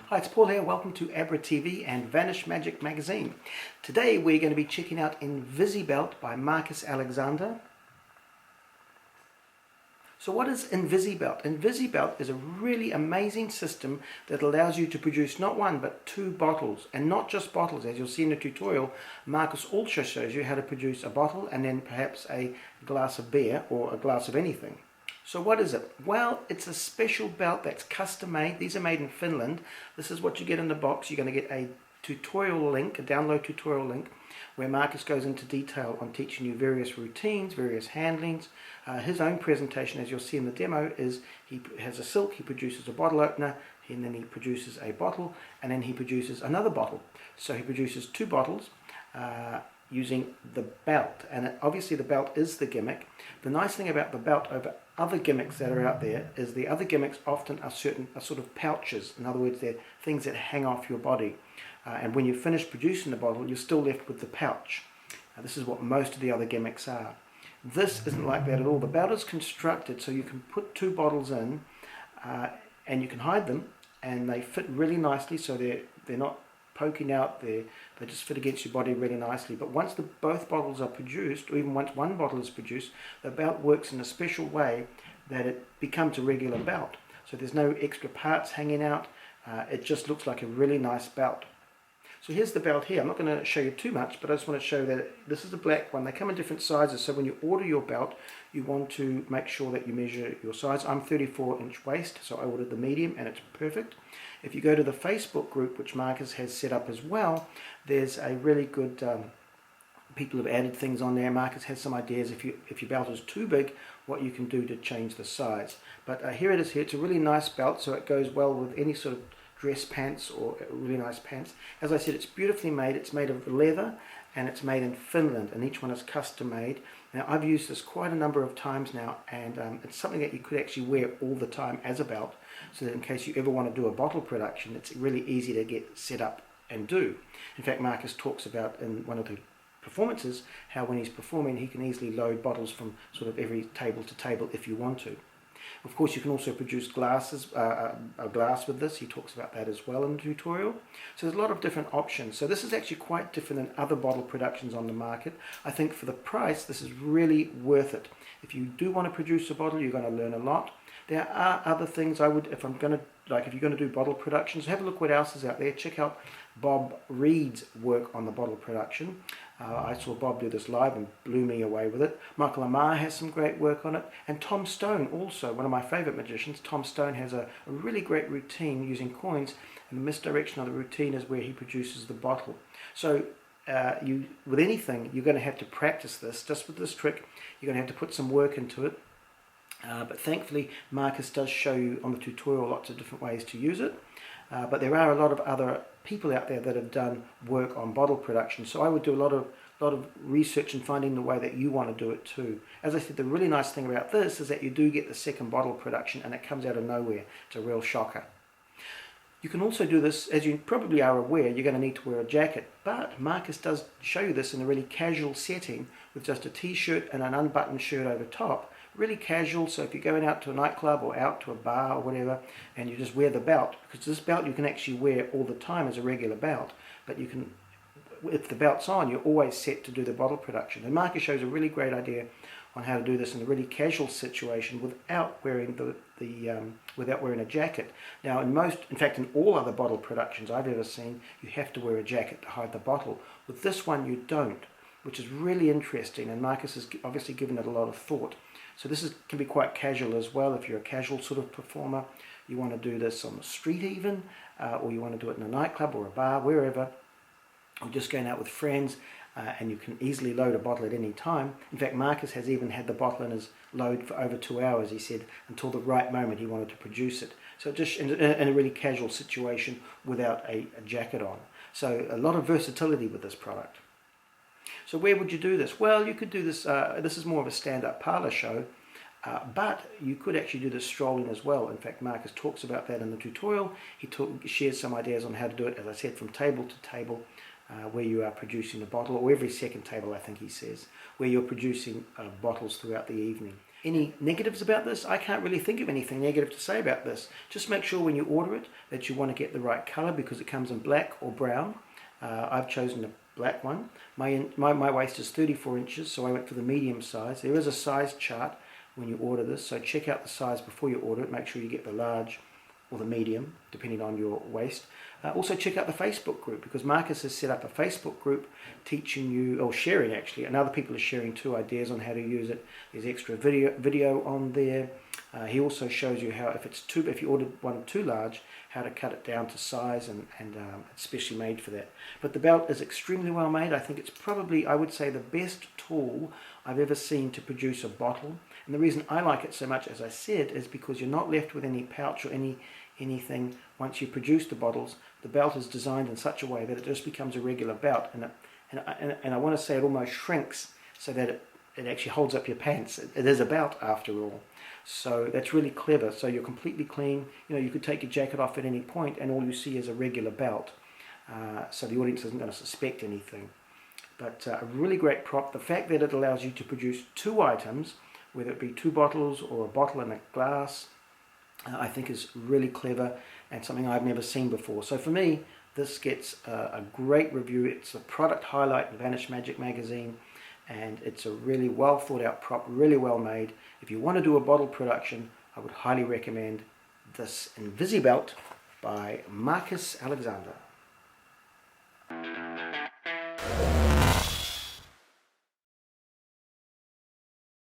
Hi, it's Paul here. Welcome to Abra TV and Vanish Magic magazine. Today we're going to be checking out Invisibelt by Marcus Alexander. So what is Invisibelt? Invisibelt is a really amazing system that allows you to produce not one but two bottles, and not just bottles. As you'll see in the tutorial, Marcus also shows you how to produce a bottle and then perhaps a glass of beer or a glass of anything. So what is it? Well, it's a special belt that's custom made. These are made in Finland. This is what you get in the box. You're going to get a tutorial link, a download tutorial link, where Marcus goes into detail on teaching you various routines, various handlings. His own presentation, as you'll see in the demo, is he has a silk, he produces a bottle opener, and then he produces a bottle, and then he produces another bottle. So he produces two bottles using the belt, and obviously the belt is the gimmick. The nice thing about the belt over other gimmicks that are out there is the other gimmicks often are sort of pouches. In other words, they're things that hang off your body, and when you finish producing the bottle, you're still left with the pouch. This is what most of the other gimmicks are. This isn't like that at all. The belt is constructed so you can put two bottles in, and you can hide them, and they fit really nicely, so they're not poking out there. They just fit against your body really nicely. But once both bottles are produced, or even once one bottle is produced, the belt works in a special way that it becomes a regular belt. So there's no extra parts hanging out. It just looks like a really nice belt. So here's the belt here. I'm not going to show you too much, but I just want to show that this is a black one. They come in different sizes, so when you order your belt, you want to make sure that you measure your size. I'm 34-inch waist, so I ordered the medium, and it's perfect. If you go to the Facebook group, which Marcus has set up as well, there's a really good, people have added things on there. Marcus has some ideas if your belt is too big, what you can do to change the size. But here it is here. It's a really nice belt, so it goes well with any sort of dress pants or really nice pants. As I said, it's beautifully made. It's made of leather, and it's made in Finland, and each one is custom made. Now, I've used this quite a number of times now, and it's something that you could actually wear all the time as a belt, so that in case you ever want to do a bottle production, it's really easy to get set up and do. In fact, Marcus talks about in one of the performances how when he's performing, he can easily load bottles from sort of every table to table if you want to. Of course, you can also produce glasses, a glass with this. He talks about that as well in the tutorial. So there's a lot of different options. So this is actually quite different than other bottle productions on the market. I think for the price, this is really worth it. If you do want to produce a bottle, you're going to learn a lot. There are other things I would, if you're going to do bottle productions, have a look what else is out there. Check out Bob Reed's work on the bottle production. I saw Bob do this live and blew me away with it. Michael Amar has some great work on it. And Tom Stone also, one of my favourite magicians. Tom Stone has a really great routine using coins, and the misdirection of the routine is where he produces the bottle. So with anything, you're going to have to practice this. Just with this trick, you're going to have to put some work into it. But thankfully, Marcus does show you on the tutorial lots of different ways to use it. But there are a lot of other people out there that have done work on bottle production. So I would do a lot of research and finding the way that you want to do it too. As I said, the really nice thing about this is that you do get the second bottle production, and it comes out of nowhere. It's a real shocker. You can also do this, as you probably are aware, you're going to need to wear a jacket. But Marcus does show you this in a really casual setting with just a t-shirt and an unbuttoned shirt over top. Really casual, so if you're going out to a nightclub or out to a bar or whatever, and you just wear the belt, because this belt you can actually wear all the time as a regular belt, but you can, if the belt's on, you're always set to do the bottle production. And Marcus shows a really great idea on how to do this in a really casual situation without wearing without wearing a jacket. Now, in fact, in all other bottle productions I've ever seen, you have to wear a jacket to hide the bottle. With this one, you don't, which is really interesting, and Marcus has obviously given it a lot of thought. So this can be quite casual as well. If you're a casual sort of performer, you want to do this on the street even, or you want to do it in a nightclub or a bar, wherever, or just going out with friends, and you can easily load a bottle at any time. In fact, Marcus has even had the bottle in his load for over 2 hours, he said, until the right moment he wanted to produce it. So just in a really casual situation without a jacket on. So a lot of versatility with this product. So where would you do this? Well, you could do this, this is more of a stand-up parlour show, but you could actually do this strolling as well. In fact, Marcus talks about that in the tutorial. He shares some ideas on how to do it, as I said, from table to table, where you are producing a bottle, or every second table, I think he says, where you're producing bottles throughout the evening. any negatives about this? I can't really think of anything negative to say about this. Just make sure when you order it that you want to get the right color, because it comes in black or brown. I've chosen the black one. My waist is 34 inches, so I went for the medium size. There is a size chart when you order this, so check out the size before you order it. Make sure you get the large or the medium, depending on your waist. Also check out the Facebook group, because Marcus has set up a Facebook group teaching you, or sharing actually, and other people are sharing too, ideas on how to use it. There's extra video on there. He also shows you how, if you ordered one too large, how to cut it down to size, and it's specially made for that. But the belt is extremely well made. I think it's probably, I would say, the best tool I've ever seen to produce a bottle. And the reason I like it so much, as I said, is because you're not left with any pouch or anything once you produce the bottles. The belt is designed in such a way that it just becomes a regular belt, and I want to say it almost shrinks so that it actually holds up your pants. It is a belt after all. So that's really clever. So you're completely clean. You could take your jacket off at any point and all you see is a regular belt. So the audience isn't going to suspect anything. But a really great prop. The fact that it allows you to produce two items, whether it be two bottles or a bottle and a glass, I think is really clever and something I've never seen before. So for me, this gets a great review. It's a product highlight in Vanish Magic magazine, and it's a really well thought out prop, really well made. If you want to do a bottle production, I would highly recommend this Invisibelt by Marcus Alexander.